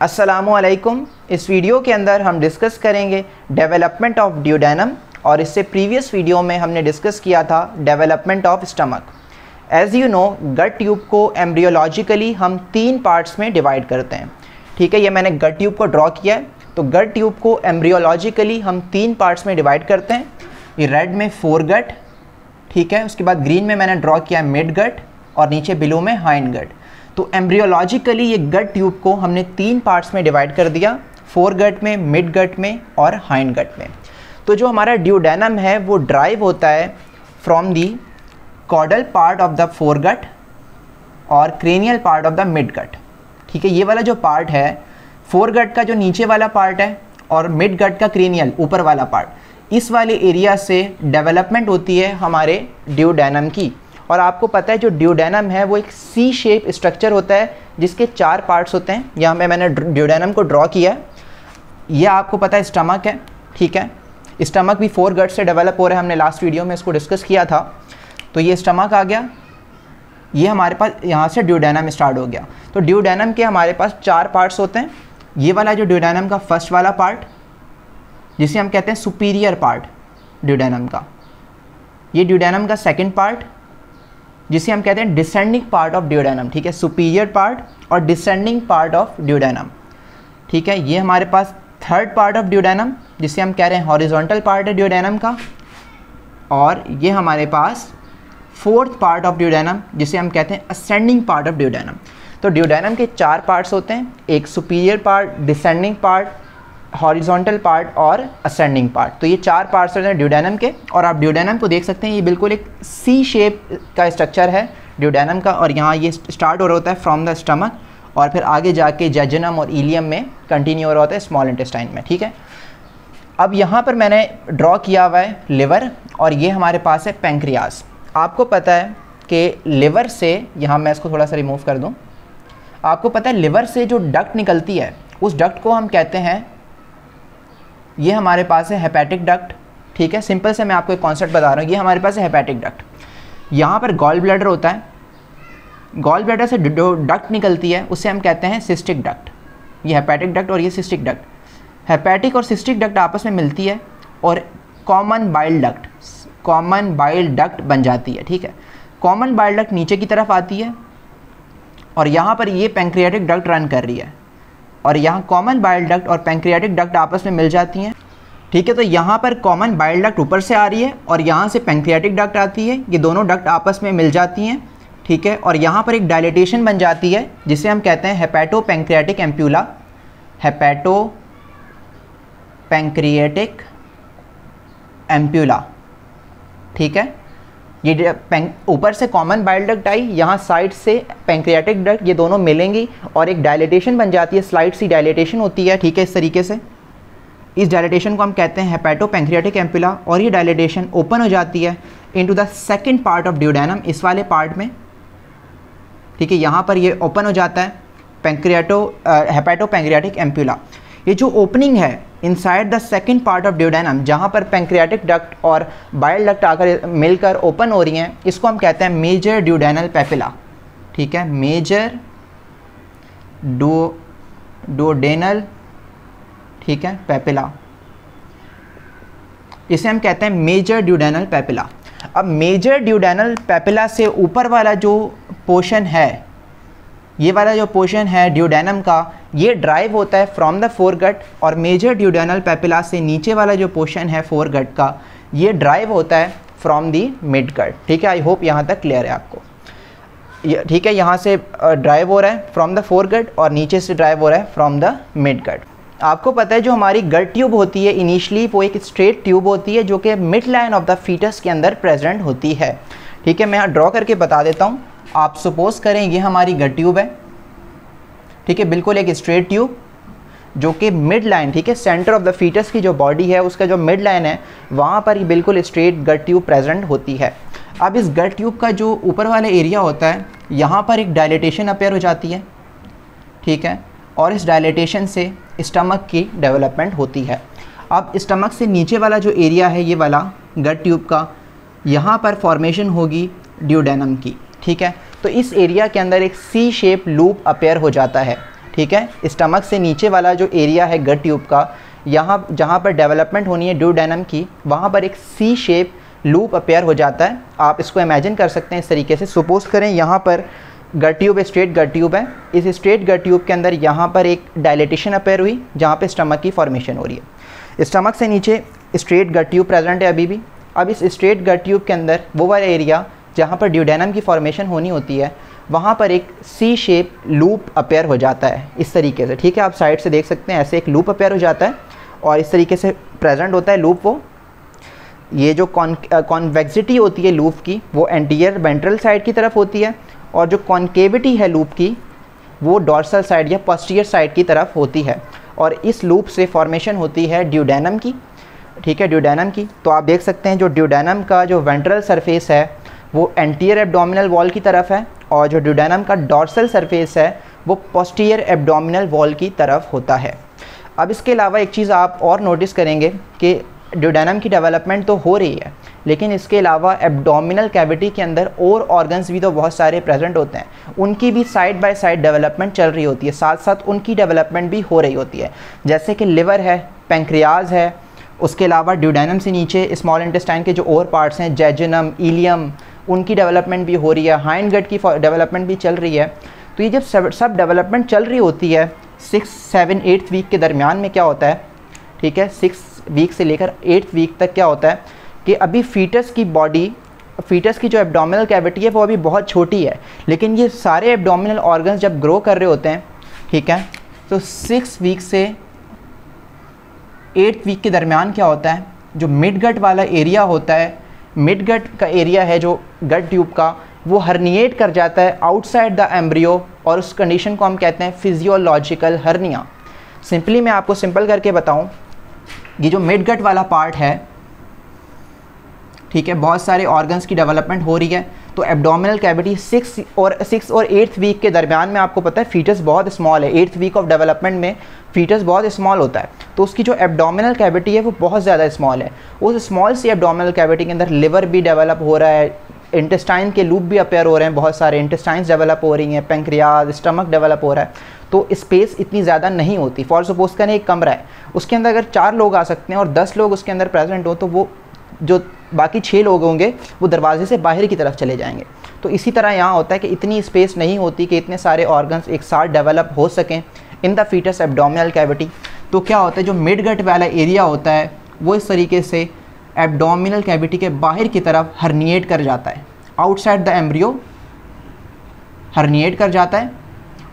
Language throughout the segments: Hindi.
अस्सलामुअलैकुम। इस वीडियो के अंदर हम डिस्कस करेंगे डेवलपमेंट ऑफ ड्यूडेनम और इससे प्रीवियस वीडियो में हमने डिस्कस किया था development of stomach. As you know, gut tube को एम्ब्रियोलॉजिकली हम 3 पार्ट्स में डिवाइड करते हैं। ठीक है, ये मैंने गट ट्यूब को ड्रॉ किया है। तो गट ट्यूब को एम्ब्रियोलॉजिकली हम 3 पार्ट्स में डिवाइड करते हैं। ये रेड में फोर गट, ठीक है, उसके बाद ग्रीन में मैंने ड्रॉ किया मिड गट और नीचे ब्लू में हाइंड गट। तो एम्ब्रियोलॉजिकली ये गट ट्यूब को हमने 3 पार्ट्स में डिवाइड कर दिया, फोर गट में, मिड गट में और हाइंड गट में। तो जो हमारा ड्यूडेनम है वो ड्राइव होता है from the caudal part of the foregut और cranial part of the midgut. ठीक है, ये वाला जो पार्ट है फोर गट का जो नीचे वाला पार्ट है और मिड गट का क्रेनियल ऊपर वाला पार्ट, इस वाले एरिया से डेवलपमेंट होती है हमारे ड्यूडेनम की। और आपको पता है जो ड्यूडेनम है वो एक सी शेप स्ट्रक्चर होता है जिसके 4 पार्ट्स होते हैं। यहाँ पे मैंने ड्यूडेनम को ड्रॉ किया है। ये आपको पता है स्टमक है, ठीक है, स्टमक भी फोर गट से डेवलप हो रहा है, हमने लास्ट वीडियो में इसको डिस्कस किया था। तो ये स्टमक आ गया, ये हमारे पास यहाँ से ड्यूडेनम स्टार्ट हो गया। तो ड्यूडेनम के हमारे पास 4 पार्ट्स होते हैं। ये वाला जो ड्यूडेनम का फर्स्ट वाला पार्ट जिसे हम कहते हैं सुपीरियर पार्ट ड्यूडेनम का, ये ड्यूडेनम का सेकंड पार्ट जिसे हम कहते हैं डिसेंडिंग पार्ट ऑफ ड्यूडेनम। ठीक है, सुपीरियर पार्ट और डिसेंडिंग पार्ट ऑफ ड्यूडेनम। ठीक है, ये हमारे पास थर्ड पार्ट ऑफ ड्यूडेनम जिसे हम कह रहे हैं हॉरिजॉन्टल पार्ट है ड्यूडेनम का। और ये हमारे पास फोर्थ पार्ट ऑफ ड्यूडेनम जिसे हम कहते हैं असेंडिंग पार्ट ऑफ ड्यूडेनम। तो ड्यूडेनम के 4 पार्ट्स होते हैं, एक superior part, descending part, horizontal part और असेंडिंग पार्ट। तो ये 4 पार्ट्स होते हैं ड्यूडेनम के। और आप ड्यूडेनम को देख सकते हैं, ये बिल्कुल एक सी शेप का स्ट्रक्चर है ड्यूडेनम का। और यहाँ ये स्टार्ट हो रहा होता है फ्रॉम द स्टमक और फिर आगे जाके जेजुनम और इलियम में कंटिन्यू हो रहा होता है स्मॉल इंटेस्टाइन में। ठीक है, अब यहाँ पर मैंने ड्रॉ किया हुआ है लिवर और ये हमारे पास है पेंक्रियाज। आपको पता है कि लिवर से, यहाँ मैं इसको थोड़ा सा रिमूव कर दूँ, आपको पता है लिवर से जो डक्ट निकलती है उस डक्ट को हम कहते हैं, ये हमारे पास है हेपेटिक डक्ट। ठीक है, सिंपल से मैं आपको एक कॉन्सेप्ट बता रहा हूँ, ये हमारे पास है हेपेटिक डक्ट। यहाँ पर गॉल ब्लैडर होता है, गॉल ब्लैडर से जो डक्ट निकलती है उससे हम कहते हैं सिस्टिक डक्ट। ये हेपेटिक डक्ट और ये सिस्टिक डक्ट। हेपेटिक और सिस्टिक डक्ट आपस में मिलती है और कॉमन बाइल डक्ट बन जाती है। ठीक है, कॉमन बाइल डक्ट नीचे की तरफ आती है और यहाँ पर ये पैंक्रियाटिक डक्ट रन कर रही है और यहाँ कॉमन बाइल डक्ट और पैंक्रियाटिक डक्ट आपस में मिल जाती हैं। ठीक है, तो यहाँ पर कॉमन बाइल डक्ट ऊपर से आ रही है और यहाँ से पैंक्रियाटिक डक्ट आती है, ये दोनों डक्ट आपस में मिल जाती हैं। ठीक है, और यहाँ पर एक डायलेटेशन बन जाती है जिसे हम कहते हैं hepato pancreatic ampulla. Hepato pancreatic ampulla. ठीक है, ये ऊपर से कॉमन बाइल डक्ट आई, यहाँ साइड से पैंक्रियाटिक डक्ट, ये दोनों मिलेंगी और एक डायलेटेशन बन जाती है, स्लाइड सी डायलेटेशन होती है। ठीक है, इस तरीके से इस डायलेटेशन को हम कहते हैं हेपेटो पैंक्रियाटिक एम्प्यूला। और ये डायलेटेशन ओपन हो जाती है into the second part of duodenum, इस वाले पार्ट में। ठीक है, यहाँ पर ये ओपन हो जाता है हेपेटो पैंक्रियाटिक एम्प्यूला। ये जो ओपनिंग है inside the second part of duodenum, जहाँ पर पैंक्रियाटिक डक्ट और बाइल डक्ट आकर मिलकर ओपन हो रही हैं, इसको हम कहते हैं मेजर ड्यूडेनल पेपिला। ठीक है, मेजर ड्यूडेनल, ठीक है, पेपिला, इसे हम कहते हैं मेजर ड्यूडेनल पेपिला। अब मेजर ड्यूडेनल पेपिला से ऊपर वाला जो पोर्शन है, ये वाला जो पोर्शन है ड्यूडेनम का, ये ड्राइव होता है फ्रॉम द फोर गट। और मेजर ड्यूडेनल पेपिला से नीचे वाला जो पोर्शन है फोर गट का, ये ड्राइव होता है फ्रॉम दी मिड गट। ठीक है, आई होप यहाँ तक क्लियर है आपको। ठीक है, यहाँ से ड्राइव हो रहा है फ्रॉम द फोर गट और नीचे से ड्राइव हो रहा है फ्रॉम द मिड गट। आपको पता है जो हमारी गट ट्यूब होती है इनिशियली वो एक स्ट्रेट ट्यूब होती है जो कि midline of the foetus के अंदर प्रेजेंट होती है। ठीक है, मैं यहाँ ड्रॉ करके बता देता हूँ। आप सपोज करें ये हमारी गट ट्यूब है, ठीक है, बिल्कुल एक स्ट्रेट ट्यूब जो कि मिड लाइन, ठीक है, सेंटर ऑफ द फीटस की जो बॉडी है उसका जो मिड लाइन है वहाँ पर बिल्कुल स्ट्रेट गट ट्यूब प्रेजेंट होती है। अब इस गट ट्यूब का जो ऊपर वाला एरिया होता है यहाँ पर एक डायलेटेशन अपेयर हो जाती है। ठीक है, और इस डायलेटेशन से स्टमक की डेवलपमेंट होती है। अब स्टमक से नीचे वाला जो एरिया है ये वाला गट ट्यूब का, यहाँ पर फॉर्मेशन होगी ड्यूडेनम की। ठीक है, तो इस एरिया के अंदर एक सी शेप लूप अपेयर हो जाता है। ठीक है, स्टमक से नीचे वाला जो एरिया है गट ट्यूब का, यहाँ जहाँ पर डेवलपमेंट होनी है ड्यूडेनम की, वहाँ पर एक सी शेप लूप अपेयर हो जाता है। आप इसको इमेजिन कर सकते हैं इस तरीके से। सपोज करें यहाँ पर गट ट्यूब, स्ट्रेट गट ट्यूब है, इस स्ट्रेट गट ट्यूब के अंदर यहाँ पर एक डायलेटेशन अपेयर हुई जहाँ पे स्टमक की फॉर्मेशन हो रही है। स्टमक से नीचे स्ट्रेट गट ट्यूब प्रेजेंट है अभी भी। अब इस स्ट्रेट गट ट्यूब के अंदर वो वाला एरिया जहाँ पर ड्यूडेनम की फॉर्मेशन होनी होती है, वहाँ पर एक सी शेप लूप अपेयर हो जाता है इस तरीके से, ठीक है। आप साइड से देख सकते हैं ऐसे एक लूप अपेयर हो जाता है और इस तरीके से प्रेजेंट होता है लूप। वो ये जो कॉन्वेक्सिटी होती है लूप की वो एंटीरियर वेंट्रल साइड की तरफ होती है और जो कॉन्केविटी है लूप की वो डॉर्सल साइड या पोस्टीरियर साइड की तरफ होती है और इस लूप से फॉर्मेशन होती है ड्यूडेनम की, ठीक है, ड्यूडेनम की। तो आप देख सकते हैं जो ड्यूडेनम का जो वेंट्रल सरफेस है वो एंटीरियर एब्डोमिनल वॉल की तरफ है और जो ड्यूडेनम का डॉर्सल सरफेस है वो पोस्टीरियर एब्डोमिनल वॉल की तरफ होता है। अब इसके अलावा एक चीज़ आप और नोटिस करेंगे कि ड्यूडेनम की डेवलपमेंट तो हो रही है, लेकिन इसके अलावा एब्डोमिनल कैविटी के अंदर और ऑर्गन्स भी तो बहुत सारे प्रेजेंट होते हैं, उनकी भी साइड बाय साइड डेवलपमेंट चल रही होती है, साथ साथ उनकी डेवलपमेंट भी हो रही होती है। जैसे कि लिवर है, पेंक्रियाज है, उसके अलावा ड्यूडेनम से नीचे स्मॉल इंटेस्टाइन के जो और पार्ट्स हैं, जेजुनम, इलियम, उनकी डेवलपमेंट भी हो रही है, हाइंड गट की डेवलपमेंट भी चल रही है। तो ये जब सब डेवलपमेंट चल रही होती है 6, 7, 8 वीक के दरमियान में क्या होता है, ठीक है, 6 वीक से लेकर 8 वीक तक क्या होता है कि अभी फीटस की बॉडी, फीटस की जो एब्डोमिनल कैविटी है वो अभी बहुत छोटी है, लेकिन ये सारे एब्डोमिनल ऑर्गन्स जब ग्रो कर रहे होते हैं, ठीक है, तो 6 वीक से 8 वीक के दरमियान क्या होता है, जो मिड गट वाला एरिया होता है, मिड गट का एरिया है जो गट ट्यूब का, वो हर्निएट कर जाता है आउटसाइड द एम्ब्रियो और उस कंडीशन को हम कहते हैं फिजियोलॉजिकल हर्निया। सिंपली मैं आपको सिंपल करके बताऊं, ये जो मिड गट वाला पार्ट है, ठीक है, बहुत सारे ऑर्गन्स की डेवलपमेंट हो रही है, तो एब्डोमिनल कैविटी 6 और 8th वीक के दरमियान में आपको पता है फीटस बहुत स्मॉल है, 8th वीक ऑफ डेवलपमेंट में फीटस बहुत स्मॉल होता है, तो उसकी जो एब्डोमिनल कैविटी है वो बहुत ज़्यादा स्मॉल है। उस स्मॉल सी एब्डोमिनल कैविटी के अंदर लिवर भी डेवलप हो रहा है, इंटेस्टाइन के लूप भी अपेयर हो रहे हैं, बहुत सारे इंटेस्टाइन्स डेवलप हो रही हैं, पेंक्रियाज, स्टमक डेवलप हो रहा है, तो स्पेस इतनी ज़्यादा नहीं होती। फॉर सपोज करें एक कमरा है, उसके अंदर अगर 4 लोग आ सकते हैं और 10 लोग उसके अंदर प्रेजेंट हो, तो वो जो बाकी 6 लोग होंगे वो दरवाजे से बाहर की तरफ चले जाएंगे। तो इसी तरह यहाँ होता है कि इतनी स्पेस नहीं होती कि इतने सारे ऑर्गन्स एक साथ डेवलप हो सकें in the foetus abdominal cavity. तो क्या होता है, जो मिड गट वाला एरिया होता है वो इस तरीके से एब्डोमिनल कैविटी के बाहर की तरफ हर्निएट कर जाता है, आउटसाइड द एम्ब्रियो हर्निएट कर जाता है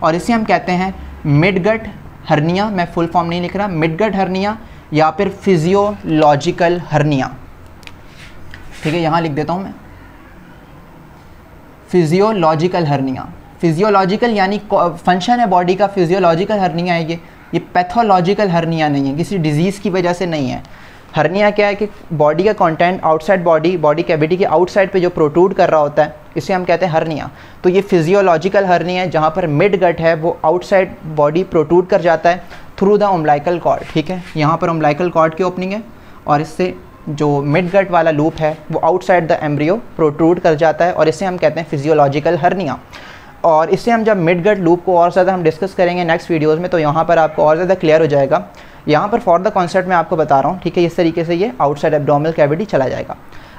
और इसे हम कहते हैं मिड गट हर्निया। मैं फुल फॉर्म नहीं लिख रहा, मिड गट हर्निया या फिर फिजियोलॉजिकल हर्निया, ठीक है, यहाँ लिख देता हूँ मैं, फिजियोलॉजिकल हर्निया। फिजियोलॉजिकल यानी फंक्शन है बॉडी का, फिजियोलॉजिकल हर्निया है ये पैथोलॉजिकल हर्निया नहीं है, किसी डिजीज़ की वजह से नहीं है। हर्निया क्या है कि बॉडी का कंटेंट आउटसाइड बॉडी कैविटी के आउटसाइड पे जो प्रोट्रूड कर रहा होता है, इसे हम कहते हैं हर्निया। तो ये फिजियोलॉजिकल हर्निया है जहाँ पर मिड गट है वो आउटसाइड बॉडी प्रोट्रूड कर जाता है थ्रू द उम्बिलिकल कॉर्ड, ठीक है, यहाँ पर उम्बिलिकल कॉर्ड की ओपनिंग है और इससे जो मिड गट वाला लूप है वो आउटसाइड द एम्ब्रियो प्रोट्रूड कर जाता है और इसे हम कहते हैं फिजियोलॉजिकल हर्निया। और इससे हम जब मिड गट लूप को और ज़्यादा हम डिस्कस करेंगे नेक्स्ट वीडियोज़ में, तो यहाँ पर आपको और ज़्यादा क्लियर हो जाएगा। यहाँ पर फॉर द कॉन्सेप्ट मैं आपको बता रहा हूँ, ठीक है, इस तरीके से ये आउटसाइड एब्डोमिनल कैविटी चला जाएगा।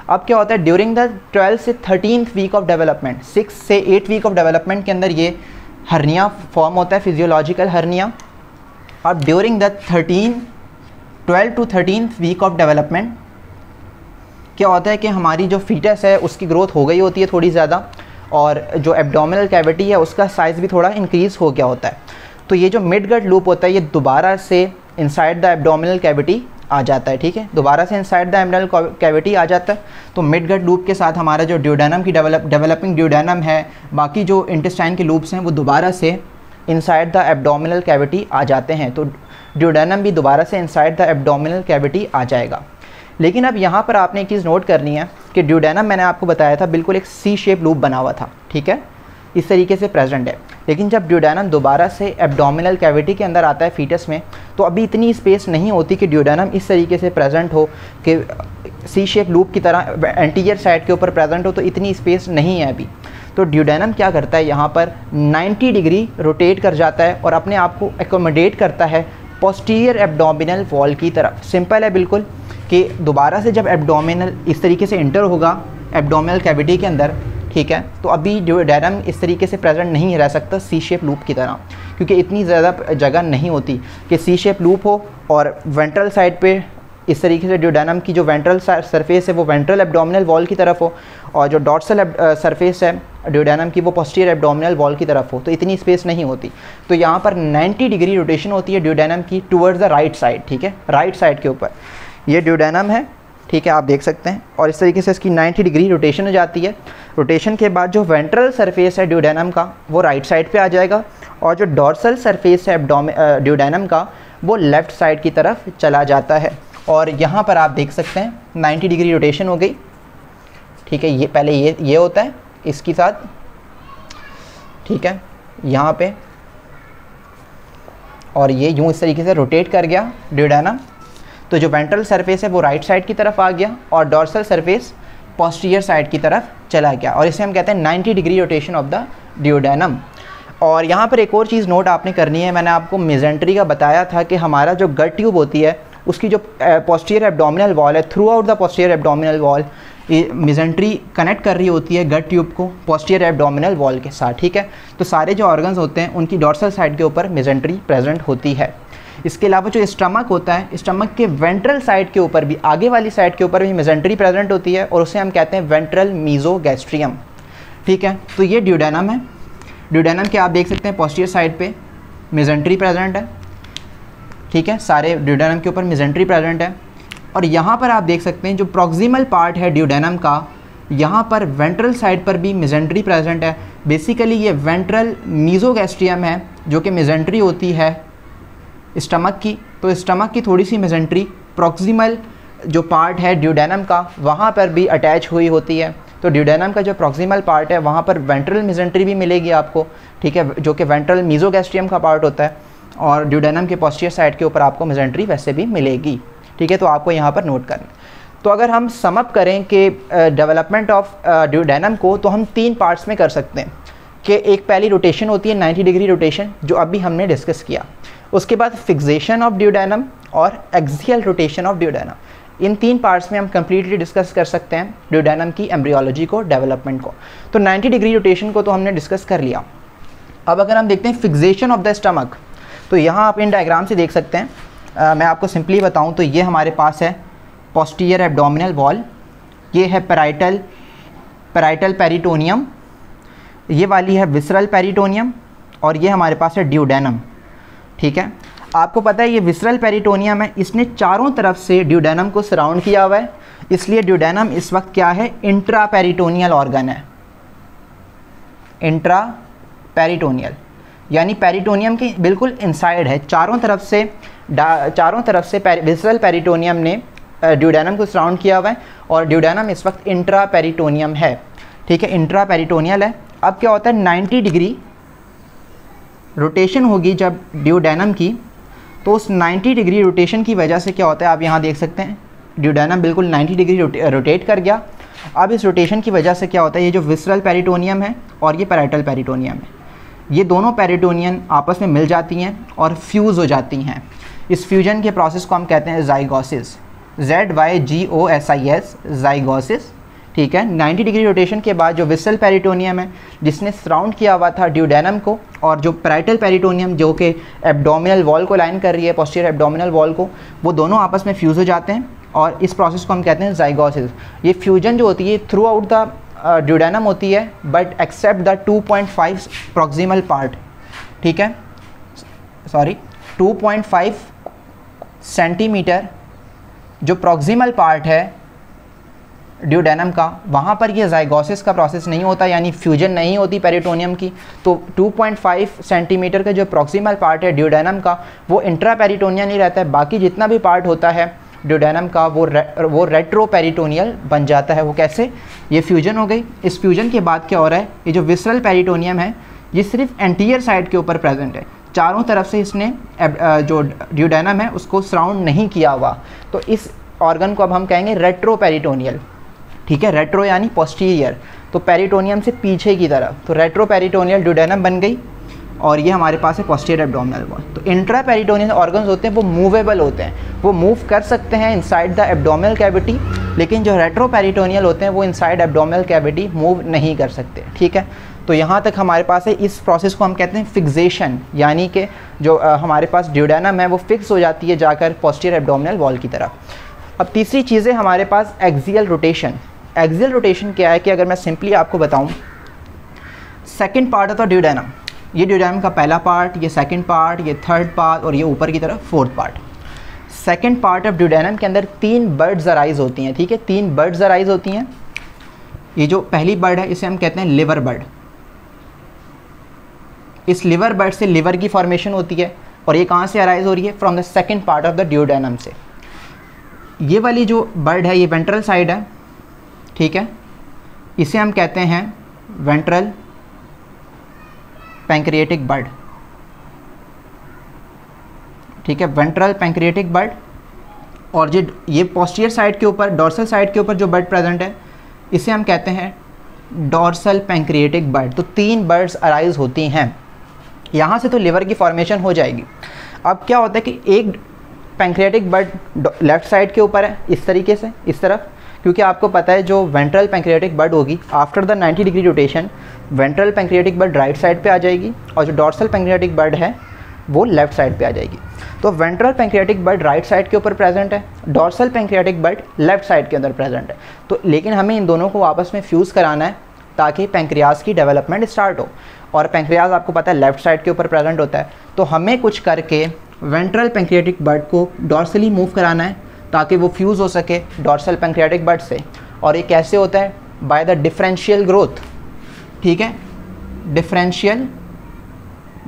अब क्या होता है, ड्यूरिंग द 12 से 13th वीक ऑफ डेवलपमेंट, 6 से 8 वीक ऑफ डेवलपमेंट के अंदर ये हर्निया फॉर्म होता है, फिजियोलॉजिकल हर्निया। अब during the 12 to 13th week of development क्या होता है कि हमारी जो फीटस है उसकी ग्रोथ हो गई होती है थोड़ी ज़्यादा और जो एब्डोमिनल कैविटी है उसका साइज़ भी थोड़ा इंक्रीज़ हो गया होता है। तो ये जो मिड गट लूप होता है ये दोबारा से इनसाइड द एब्डोमिनल कैविटी आ जाता है, ठीक है, दोबारा से इनसाइड द एब्डोमिनल कैविटी आ जाता है। तो मिड गट लूप के साथ हमारा जो ड्यूडेनम की डेवलपिंग ड्यूडेनम है, बाकी जो इंटेस्टाइन के लूप्स हैं वो दोबारा से इनसाइड द एब्डोमिनल कैविटी आ जाते हैं। तो ड्यूडेनम भी दोबारा से इनसाइड द एब्डोमिनल कैविटी आ जाएगा। लेकिन अब यहाँ पर आपने एक चीज़ नोट करनी है कि ड्यूडेनम मैंने आपको बताया था बिल्कुल एक सी शेप लूप बना हुआ था, ठीक है, इस तरीके से प्रेजेंट है। लेकिन जब ड्यूडेनम दोबारा से एब्डोमिनल कैविटी के अंदर आता है फीटस में, तो अभी इतनी स्पेस नहीं होती कि ड्यूडेनम इस तरीके से प्रेजेंट हो कि सी शेप लूप की तरह एंटीरियर साइड के ऊपर प्रेजेंट हो, तो इतनी स्पेस नहीं है अभी। तो ड्यूडेनम क्या करता है, यहाँ पर 90 डिग्री रोटेट कर जाता है और अपने आप को एकोमोडेट करता है पोस्टीरियर एब्डोमिनल वॉल की तरफ। सिंपल है बिल्कुल कि दोबारा से जब एब्डोमिनल इस तरीके से इंटर होगा एब्डोमिनल कैविटी के अंदर, ठीक है, तो अभी ड्यूडेनम इस तरीके से प्रेजेंट नहीं रह सकता सी शेप लूप की तरह, क्योंकि इतनी ज़्यादा जगह नहीं होती कि सी शेप लूप हो और वेंट्रल साइड पे इस तरीके से ड्यूडेनम की जो वेंट्रल सरफेस है वो वेंट्रल एब्डोमिनल वॉल की तरफ हो और जो डॉर्सल सरफेस है ड्यूडेनम की वो पोस्टीरियर एब्डोमिनल वॉल की तरफ हो, तो इतनी स्पेस नहीं होती। तो यहाँ पर 90 डिग्री रोटेशन होती है ड्यूडेनम की टूवर्ड्स द राइट साइड, ठीक है, राइट साइड के ऊपर ये ड्यूडेनम है, ठीक है, आप देख सकते हैं, और इस तरीके से इसकी 90 डिग्री रोटेशन हो जाती है। रोटेशन के बाद जो वेंट्रल सरफेस है ड्यूडेनम का वो राइट साइड पे आ जाएगा और जो डॉर्सल सरफेस है ड्यूडेनम का वो लेफ़्ट साइड की तरफ चला जाता है। और यहाँ पर आप देख सकते हैं 90 डिग्री रोटेशन हो गई, ठीक है, ये पहले ये होता है इसके साथ, ठीक है, यहाँ पे, और ये यूँ इस तरीके से रोटेट कर गया ड्यूडेनम, तो जो वेंट्रल सरफेस है वो राइट साइड की तरफ आ गया और डॉर्सल सरफेस पोस्टीरियर साइड की तरफ चला गया, और इसे हम कहते हैं 90 degree rotation of the duodenum. और यहाँ पर एक और चीज़ नोट आपने करनी है, मैंने आपको मेजेंट्री का बताया था कि हमारा जो गट ट्यूब होती है उसकी जो पोस्टीरियर एब्डोमिनल वॉल है, through out the posterior abdominal wall mesentery connect कर रही होती है गट ट्यूब को पोस्टीरियर एब्डोमिनल वॉल के साथ, ठीक है। तो सारे जो ऑर्गन्स होते हैं उनकी डॉर्सल साइड के ऊपर मेजेंट्री प्रेजेंट होती है। इसके अलावा जो स्टमक होता है, स्टमक के वेंट्रल साइड के ऊपर भी, आगे वाली साइड के ऊपर भी मेजेंट्री प्रेजेंट होती है और उसे हम कहते हैं वेंट्रल मीजोगैस्ट्रियम, ठीक है। तो ये ड्यूडेनम है, ड्यूडेनम के आप देख सकते हैं पोस्टीरियर साइड पे मेजेंट्री प्रेजेंट है, ठीक है, सारे ड्यूडेनम के ऊपर मेजेंट्री प्रेजेंट है। और यहाँ पर आप देख सकते हैं जो प्रॉक्सिमल पार्ट है ड्यूडेनम का, यहाँ पर वेंट्रल साइड पर भी मेजेंट्री प्रेजेंट है। बेसिकली ये वेंट्रल मीजोगैस्ट्रियम है जो कि मेजेंट्री होती है स्टमक की, तो स्टमक की थोड़ी सी मेजेंट्री प्रॉक्सिमल जो पार्ट है ड्यूडेनम का वहाँ पर भी अटैच हुई होती है। तो ड्यूडेनम का जो प्रॉक्सिमल पार्ट है वहाँ पर वेंट्रल मेजेंट्री भी मिलेगी आपको, ठीक है, जो कि वेंट्रल मीजोगैस्ट्रियम का पार्ट होता है, और ड्यूडेनम के पोस्टीरियर साइड के ऊपर आपको मेजेंट्री वैसे भी मिलेगी, ठीक है। तो आपको यहाँ पर नोट करना। तो अगर हम समअप करें कि डेवलपमेंट ऑफ ड्यूडेनम को, तो हम 3 पार्ट्स में कर सकते हैं कि एक पहली रोटेशन होती है 90 डिग्री रोटेशन जो अभी हमने डिस्कस किया, उसके बाद फिक्सेशन ऑफ ड्यूडेनम और axial rotation of duodenum. In 3 parts में हम कंप्लीटली डिस्कस कर सकते हैं ड्यूडेनम की एम्ब्रियोलॉजी को, डेवलपमेंट को। तो 90 डिग्री रोटेशन को तो हमने डिस्कस कर लिया। अब अगर हम देखते हैं फिक्सेशन ऑफ द स्टमक, तो यहाँ आप इन डायग्राम से देख सकते हैं, मैं आपको सिंपली बताऊँ तो ये हमारे पास है पोस्टीरियर एब्डोमिनल वॉल, ये है पैराइटल पेरिटोनियम, ये वाली है विसरल पेरिटोनियम, और ये हमारे पास है ड्यूडेनम, ठीक है। आपको पता है ये विसरल पेरिटोनियम है, इसने चारों तरफ से ड्यूडेनम को सराउंड किया हुआ है, इसलिए ड्यूडेनम इस वक्त क्या है, इंट्रा पेरिटोनियल ऑर्गन है, इंट्रा पेरिटोनियल, यानी पेरिटोनियम के बिल्कुल इनसाइड है। चारों तरफ से विसरल पेरिटोनियम ने ड्यूडेनम को सराउंड किया हुआ है और ड्यूडेनम इस वक्त इंट्रा पेरिटोनियम है, ठीक है, इंट्रा पेरिटोनियल है। अब क्या होता है 90 डिग्री रोटेशन होगी जब ड्यूडेनम की, तो उस 90 डिग्री रोटेशन की वजह से क्या होता है, आप यहाँ देख सकते हैं ड्यूडेनम बिल्कुल 90 डिग्री रोटेट कर गया। अब इस रोटेशन की वजह से क्या होता है, ये जो विसरल पेरिटोनियम है और ये पैराइटल पेरिटोनियम है, ये दोनों पेरिटोनियन आपस में मिल जाती हैं और फ्यूज़ हो जाती हैं। इस फ्यूजन के प्रोसेस को हम कहते हैं ज़ाइगोसिस, ZYGOSIS, ज़ाइगोसिस, ठीक है। 90 डिग्री रोटेशन के बाद जो विसरल पेरिटोनियम है जिसने सराउंड किया हुआ था ड्यूडेनम को, और जो पैराइटल पेरिटोनियम जो कि एब्डोमिनल वॉल को लाइन कर रही है, पोस्टीरियर एब्डोमिनल वॉल को, वो दोनों आपस में फ्यूज़ हो जाते हैं और इस प्रोसेस को हम कहते हैं ज़ाइगोसिस। ये फ्यूजन जो होती है थ्रू आउट द ड्यूडेनम होती है, but except the 2.5 proximal part, ठीक है, सॉरी 2.5 सेंटीमीटर जो प्रॉक्सिमल पार्ट है ड्यूडेनम का, वहाँ पर ये ज़ाइगोसिस का प्रोसेस नहीं होता, यानी फ्यूजन नहीं होती पेरिटोनियम की। तो 2.5 सेंटीमीटर का जो प्रॉक्सिमल पार्ट है ड्यूडेनम का वो इंट्रा पेरिटोनियल ही रहता है, बाकी जितना भी पार्ट होता है ड्यूडेनम का वो रेट्रो पेरिटोनियल बन जाता है। वो कैसे, ये फ्यूजन हो गई। इस फ्यूजन के बाद क्या हो रहा है, ये जो विसरल पेरिटोनियम है ये सिर्फ एंटीरियर साइड के ऊपर प्रेजेंट है, चारों तरफ से इसने जो ड्यूडेनम है उसको सराउंड नहीं किया हुआ, तो इस ऑर्गन को अब हम कहेंगे रेट्रो पेरिटोनियल, ठीक है, रेट्रो यानी पोस्टीरियर, तो पेरिटोनियम से पीछे की तरफ, तो रेट्रोपेरिटोनियल ड्यूडेनम बन गई और ये हमारे पास है पोस्टीरियर एब्डोमिनल वॉल। तो इंट्रा पेरिटोनियल ऑर्गन्स होते हैं वो मूवेबल होते हैं, वो मूव कर सकते हैं इनसाइड द एब्डोमिनल कैविटी, लेकिन जो रेट्रोपेरिटोनियल होते हैं वो इनसाइड एब्डोमिनल कैविटी मूव नहीं कर सकते। ठीक है, तो यहाँ तक हमारे पास है। इस प्रोसेस को हम कहते हैं फिक्सेशन, यानी कि जो हमारे पास ड्यूडेनम है वो फिक्स हो जाती है जाकर पोस्टीरियर एब्डोमिनल वॉल की तरफ। अब तीसरी चीज़ है हमारे पास एक्सियल रोटेशन। एक्सियल रोटेशन क्या है कि अगर मैं सिंपली आपको बताऊं, second part of the duodenum, ये ड्यूडेनम का पहला पार्ट, ये सेकंड पार्ट, ये थर्ड पार्ट और ये ऊपर की तरफ fourth part. Second part of duodenum के अंदर 3 बर्ड्स अराइज होती हैं। ठीक है, 3 बर्ड्स अराइज होती हैं। ये जो पहली बर्ड है इसे हम कहते हैं लिवर बर्ड। इस लिवर बर्ड से लिवर की फॉर्मेशन होती है और ये कहाँ से अराइज हो रही है? From the second part of the duodenum से। ये वाली जो बर्ड है ये वेंट्रल साइड है। ठीक है, इसे हम कहते हैं वेंट्रल पैंक्रियाटिक बर्ड। ठीक है, वेंट्रल पैंक्रियाटिक बर्ड। और जो ये पोस्टीरियर साइड के ऊपर, डॉर्सल साइड के ऊपर जो बर्ड प्रेजेंट है इसे हम कहते हैं डॉर्सल पैंक्रियाटिक बर्ड। तो 3 बर्ड्स अराइज होती हैं। यहाँ से तो लिवर की फॉर्मेशन हो जाएगी। अब क्या होता है कि एक पैंक्रियाटिक बर्ड लेफ्ट साइड के ऊपर है इस तरीके से, इस तरफ, क्योंकि आपको पता है जो वेंट्रल पैंक्रियाटिक बर्ड होगी after the 90 degree rotation ventral pancreatic bird right side पे आ जाएगी और जो डॉर्सल पैंक्रियाटिक बर्ड है वो लेफ्ट साइड पे आ जाएगी। तो ventral pancreatic bird right side के ऊपर प्रेजेंट है, dorsal pancreatic bird left side के अंदर प्रेजेंट है। तो लेकिन हमें इन दोनों को आपस में फ्यूज़ कराना है ताकि पैंक्रियाज की डेवलपमेंट स्टार्ट हो। और पैंक्रियाज आपको पता है लेफ्ट साइड के ऊपर प्रेजेंट होता है, तो हमें कुछ करके वेंट्रल पैंक्रियाटिक बर्ड को डॉर्सली मूव कराना है ताकि वो फ्यूज़ हो सके डॉर्सल पैंक्रियाटिक बर्ड से। और ये कैसे होता है? By the differential growth. ठीक है, डिफरेंशियल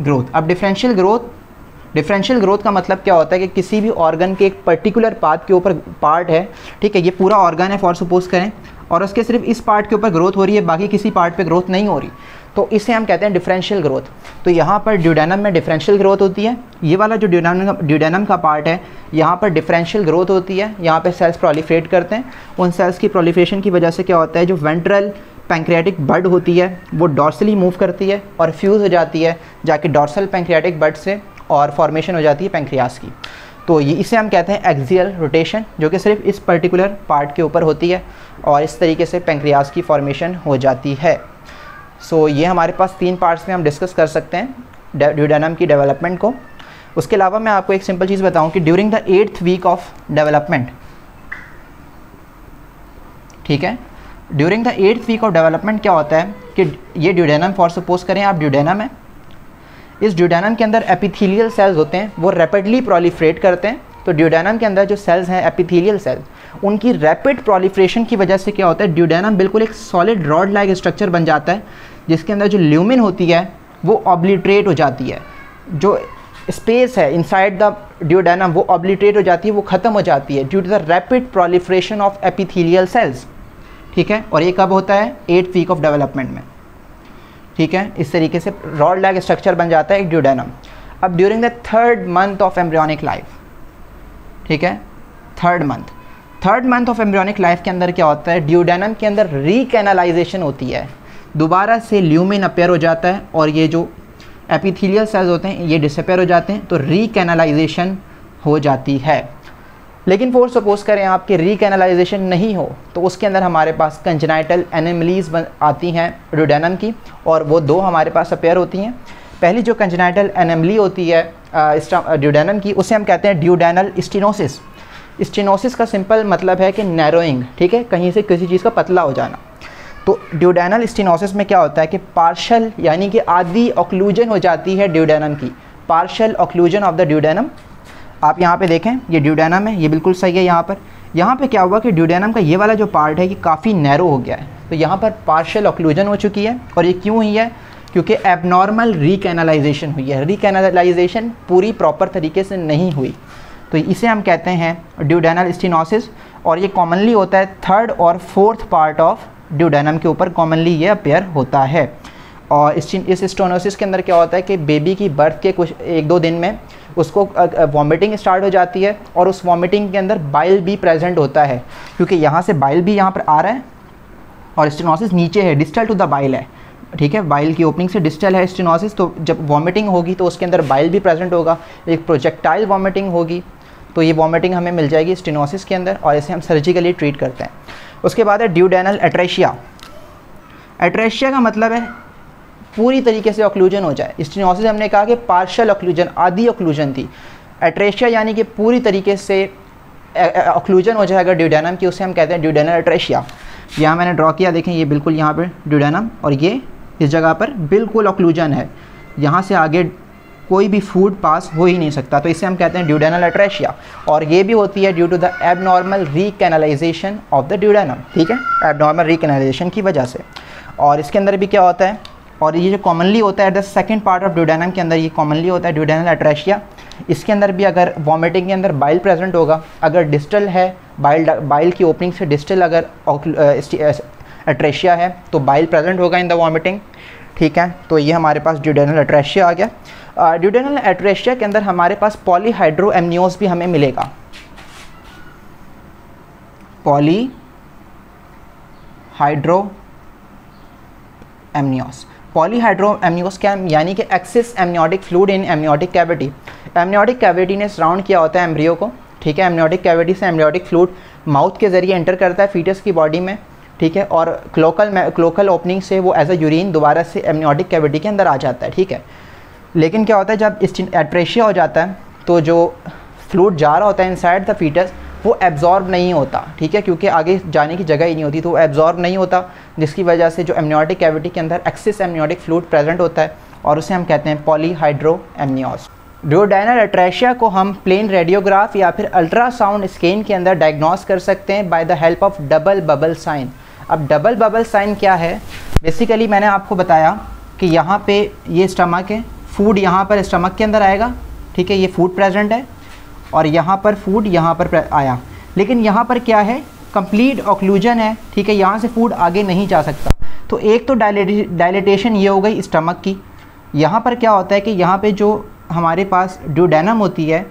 ग्रोथ। अब डिफरेंशियल ग्रोथ का मतलब क्या होता है कि किसी भी ऑर्गन के एक पर्टिकुलर पार्ट के ऊपर पार्ट है, ठीक है, ये पूरा ऑर्गन है फॉर सपोज करें, और उसके सिर्फ इस पार्ट के ऊपर ग्रोथ हो रही है, बाकी किसी पार्ट पे ग्रोथ नहीं हो रही, तो इसे हम कहते हैं डिफरेंशियल ग्रोथ। तो यहाँ पर ड्यूडेनम में डिफरेंशियल ग्रोथ होती है। ये वाला जो ड्यूडेनम का पार्ट है यहाँ पर डिफरेंशियल ग्रोथ होती है। यहाँ पे सेल्स प्रोलिफरेट करते हैं। उन सेल्स की प्रोलिफरेशन की वजह से क्या होता है, जो वेंट्रल पैंक्रियाटिक बर्ड होती है वो डॉर्सली मूव करती है और फ्यूज़ हो जाती है जाके डॉर्सल पैंक्रियाटिक बर्ड से, और फॉर्मेशन हो जाती है पैंक्रियाज की। तो ये इसे हम कहते हैं एक्सियल रोटेशन, जो कि सिर्फ इस पर्टिकुलर पार्ट के ऊपर होती है और इस तरीके से पैंक्रियाज की फॉर्मेशन हो जाती है। सो ये हमारे पास 3 पार्ट्स में हम डिस्कस कर सकते हैं ड्यूडेनम की डेवलपमेंट को। उसके अलावा मैं आपको एक सिंपल चीज़ बताऊं कि during the 8th week of development, ठीक है, during the 8th week of development क्या होता है कि ये ड्यूडेनम, फॉर सपोज करें आप ड्यूडेनम है, इस ड्यूडेनम के अंदर एपिथेलियल सेल्स होते हैं, वो रैपिडली प्रोलिफरेट करते हैं। तो ड्यूडेनम के अंदर जो सेल्स हैं एपिथेलियल सेल्स, उनकी रैपिड प्रोलिफरेशन की वजह से क्या होता है, ड्यूडेनम बिल्कुल एक सॉलिड रॉड लाइक स्ट्रक्चर बन जाता है, जिसके अंदर जो ल्यूमिन होती है वो ऑब्लिटरेट हो जाती है। जो स्पेस है इनसाइड द ड्यूडेनम वो ऑब्लिटरेट हो जाती है, वो ख़त्म हो जाती है due to the rapid proliferation of epithelial cells. ठीक है, और ये कब होता है? 8th वीक ऑफ डेवलपमेंट में। ठीक है, इस तरीके से रॉड लाइक स्ट्रक्चर बन जाता है एक ड्यूडेनम। अब during the 3rd month of embryonic life, ठीक है, 3rd month of embryonic life के अंदर क्या होता है, ड्यूडेनम के अंदर रीकैनालाइजेशन होती है, दोबारा से ल्यूमिन अपीयर हो जाता है और ये जो एपिथेलियल सेल्स होते हैं ये डिसअपीयर हो जाते हैं, तो रीकैनालाइजेशन हो जाती है। लेकिन फॉर सपोज करें आपके रीकैनालाइजेशन नहीं हो तो उसके अंदर हमारे पास कंजेनाइटल एनोमलीज आती हैं ड्यूडेनम की, और वो 2 हमारे पास अपीयर होती हैं। पहली जो कंजेनाइटल एनोमली होती है ड्यूडेनम की, उसे हम कहते हैं ड्यूडेनल स्टेनोसिस। स्टेनोसिस का सिंपल मतलब है कि नैरोइंग, ठीक है, कहीं से किसी चीज़ का पतला हो जाना। तो ड्यूडेनल स्टेनोसिस में क्या होता है कि पार्शल यानी कि आधी ऑक्लूजन हो जाती है ड्यूडेनम की, partial occlusion of the duodenum. आप यहाँ पे देखें ये ड्यूडेनम है, ये बिल्कुल सही है। यहाँ पे क्या हुआ कि ड्यूडेनम का ये वाला जो पार्ट है ये काफ़ी नैरो हो गया है, तो यहाँ पर पार्शियल ऑक्लूजन हो चुकी है। और ये क्यों हुई है? क्योंकि एबनॉर्मल रीकैनालाइजेशन हुई है, रीकैनालाइजेशन पूरी प्रॉपर तरीके से नहीं हुई, तो इसे हम कहते हैं ड्यूडेनल स्टेनोसिस। और ये कॉमनली होता है 3rd और 4th पार्ट ऑफ ड्यूडेनम के ऊपर कॉमनली ये अपीयर होता है। और इस स्टेनोसिस के अंदर क्या होता है कि बेबी की बर्थ के कुछ 1-2 दिन में उसको वॉमिटिंग स्टार्ट हो जाती है, और उस वॉमिटिंग के अंदर बाइल भी प्रेजेंट होता है, क्योंकि यहाँ से बाइल भी यहाँ पर आ रहा है और स्टेनोसिस नीचे है, डिस्टल टू द बाइल है, ठीक है, बाइल की ओपनिंग से डिस्टल है स्टेनोसिस। तो जब वॉमिटिंग होगी तो उसके अंदर बाइल भी प्रेजेंट होगा, एक प्रोजेक्टाइल वॉमिटिंग होगी, तो ये वॉमिटिंग हमें मिल जाएगी स्टेनोसिस के अंदर, और इसे हम सर्जिकली ट्रीट करते हैं। उसके बाद है ड्यूडेनल एट्रेशिया। एट्रेशिया का मतलब है पूरी तरीके से ऑक्लूजन हो जाए। स्टेनोसिस हमने कहा कि पार्शियल ऑक्लूजन, आधी ऑक्लूजन थी। एट्रेशिया यानी कि पूरी तरीके से ऑक्लूजन हो जाएगा ड्यूडेनम की, उसे हम कहते हैं ड्यूडेनल एट्रेशिया। यहाँ मैंने ड्रॉ किया, देखें ये बिल्कुल यहाँ पर ड्यूडेनम, और ये इस जगह पर बिल्कुल ऑक्लूजन है, यहाँ से आगे कोई भी फूड पास हो ही नहीं सकता, तो इसे हम कहते हैं ड्यूडेनल एट्रेशिया। और ये भी होती है due to the abnormal recanalization of the duodenum, ठीक है, एबनॉर्मल रीकैनलाइजेशन की वजह से। और इसके अंदर भी क्या होता है, और ये जो कॉमनली होता है at the second part of duodenum के अंदर, ये कॉमनली होता है ड्यूडेनल एट्रेशिया। इसके अंदर भी अगर वॉमिटिंग के अंदर बाइल प्रेजेंट होगा, अगर डिस्टल है, बाइल की ओपनिंग से डिस्टल अगर एट्रेशिया है तो बाइल प्रेजेंट होगा इन द वॉमिटिंग, ठीक है। तो ये हमारे पास ड्यूडेनल एट्रेशिया आ गया। ड्यूडेनल एट्रेशिया के अंदर हमारे पास पॉलीहाइड्रोएमनियोस भी हमें मिलेगा। पॉलीहाइड्रोएमनियोस क्या, यानी कि excess amniotic fluid in amniotic cavity. Amniotic cavity ने सराउंड किया होता है एम्ब्रियो को, ठीक है। एमनियोटिक कैविटी से एमनियोटिक फ्लूइड माउथ के ज़रिए एंटर करता है फीटस की बॉडी में, ठीक है, और क्लोकल ओपनिंग से वो एज अ यूरिन दोबारा से एमनियोटिक कैविटी के अंदर आ जाता है, ठीक है। लेकिन क्या होता है जब एट्रेशिया हो जाता है तो जो फ्लूइड जा रहा होता है इनसाइड द फीटस वो एब्जॉर्ब नहीं होता, ठीक है, क्योंकि आगे जाने की जगह ही नहीं होती, तो वो एब्जॉर्ब नहीं होता, जिसकी वजह से जो एमनियोटिक कैविटी के अंदर एक्सेस एमनियोटिक फ्लूइड प्रेजेंट होता है, और उसे हम कहते हैं पॉलीहाइड्रोएमनियोस। ड्यूडेनल एट्रेशिया को हम प्लेन रेडियोग्राफ या फिर अल्ट्रासाउंड स्कैन के अंदर डायग्नोस कर सकते हैं by the help of double bubble sign. अब डबल बबल साइन क्या है, बेसिकली मैंने आपको बताया कि यहाँ पे ये स्टमक है, फूड यहाँ पर स्टमक के अंदर आएगा, ठीक है, ये फूड प्रेजेंट है, और यहाँ पर फूड यहाँ पर आया, लेकिन यहाँ पर क्या है, कंप्लीट ऑक्लूजन है, ठीक है, यहाँ से फूड आगे नहीं जा सकता। तो एक तो डायलेटेशन ये हो गई स्टमक की। यहाँ पर क्या होता है कि यहाँ पे जो हमारे पास ड्यूडेनम होती है,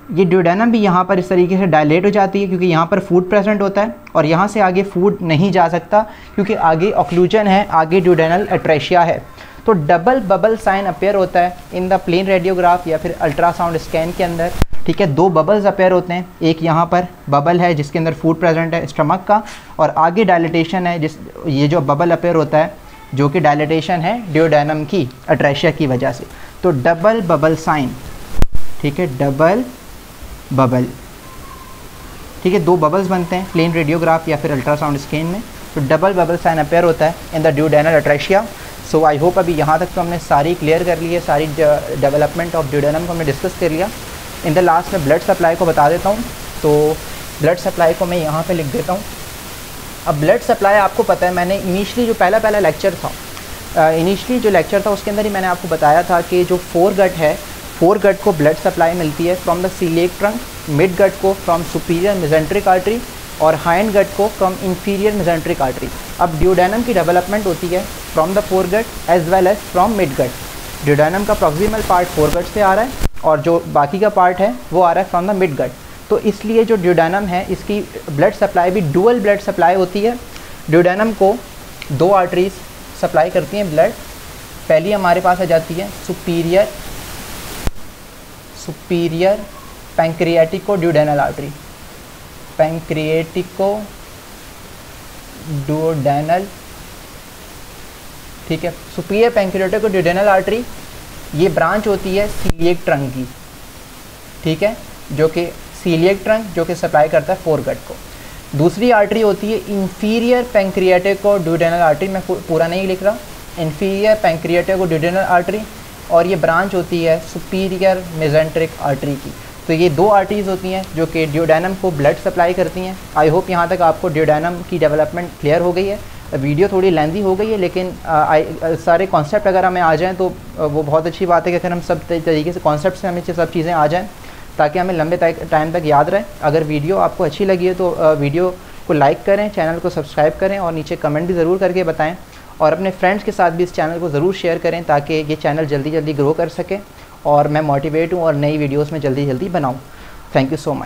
ये ड्यूडेनम भी यहाँ पर इस तरीके से डायलेट हो जाती है, क्योंकि यहाँ पर फूड प्रेजेंट होता है और यहाँ से आगे फूड नहीं जा सकता, क्योंकि आगे ऑक्लूजन है, आगे ड्यूडेनल एट्रेशिया है। तो डबल बबल साइन अपेयर होता है इन द प्लेन रेडियोग्राफ या फिर अल्ट्रासाउंड स्कैन के अंदर, ठीक है। दो बबल्स अपेयर होते हैं, एक यहाँ पर बबल है जिसके अंदर फूड प्रेजेंट है स्टमक का, और आगे डायलिटेशन है, ये जो बबल अपेयर होता है जो कि डायलिटेशन है ड्यूडेनम की एट्रेशिया की वजह से। तो डबल बबल साइन, ठीक है, डबल बबल, ठीक है, दो बबल्स बनते हैं प्लेन रेडियोग्राफ या फिर अल्ट्रासाउंड स्कैन में। तो डबल बबल साइन अपेयर होता है in the duodenal atresia. So I hope अभी यहाँ तक तो हमने सारी क्लियर कर ली है, सारी डेवलपमेंट ऑफ ड्यूडेनम को हमने डिस्कस कर लिया। इन द लास्ट में ब्लड सप्लाई को बता देता हूँ, तो ब्लड सप्लाई को मैं यहाँ पे लिख देता हूँ। अब ब्लड सप्लाई आपको पता है, मैंने इनिशियली जो पहला लेक्चर था, जो लेक्चर था उसके अंदर ही मैंने आपको बताया था कि जो फोरगट है, फोरगट को ब्लड सप्लाई मिलती है from the coeliac trunk, mid gut को फ्रॉम सुपीरियर मेसेंट्रिक आर्टरी, और हाइंड गट को फ्रॉम इंफीरियर मेसेंट्रिक आर्टरी। अब ड्यूडेनम की डेवलपमेंट होती है from the foregut as well as from mid gut. Duodenum का प्रॉक्सिमल पार्ट फोरगट से आ रहा है और जो बाकी का पार्ट है वो आ रहा है फ्रॉम द मिड गट। तो इसलिए जो ड्यूडेनम है इसकी ब्लड सप्लाई भी डुअल ब्लड सप्लाई होती है। ड्यूडेनम को दो आर्टरीज सप्लाई करती हैं ब्लड। पहली हमारे पास आ जाती है superior pancreatico duodenal artery, pancreatico duodenal, ठीक है, सुपीरियर पैंक्रियाटिको ड्यूडेनल आर्टरी। ये ब्रांच होती है सीलिएक ट्रंक की, ठीक है, जो कि सीलिएक ट्रंक जो कि सप्लाई करता है फोरगट को। दूसरी आर्टरी होती है इंफीरियर पैंक्रियाटिको ड्यूडेनल आर्टरी, मैं पूरा नहीं लिख रहा, इंफीरियर पैंक्रियाटिको ड्यूडेनल आर्टरी, और ये ब्रांच होती है सुपीरियर मेसेंट्रिक आर्टरी की। तो ये दो आर्टरीज होती हैं जो कि ड्यूडेनम को ब्लड सप्लाई करती हैं। आई होप यहाँ तक आपको ड्यूडेनम की डेवलपमेंट क्लियर हो गई है। वीडियो थोड़ी लेंथी हो गई है, लेकिन सारे कॉन्सेप्ट अगर हमें आ जाएँ तो वो बहुत अच्छी बात है कि अगर हम सब तरीके से कॉन्सेप्ट से हमें सब चीज़ें आ जाएँ ताकि हमें लंबे टाइम तक याद रहे। अगर वीडियो आपको अच्छी लगी है तो वीडियो को लाइक करें, चैनल को सब्सक्राइब करें और नीचे कमेंट भी ज़रूर करके बताएं, और अपने फ्रेंड्स के साथ भी इस चैनल को ज़रूर शेयर करें ताकि ये चैनल जल्दी जल्दी ग्रो कर सके और मैं मोटिवेट हूँ और नई वीडियोस में जल्दी जल्दी बनाऊँ। Thank you so much.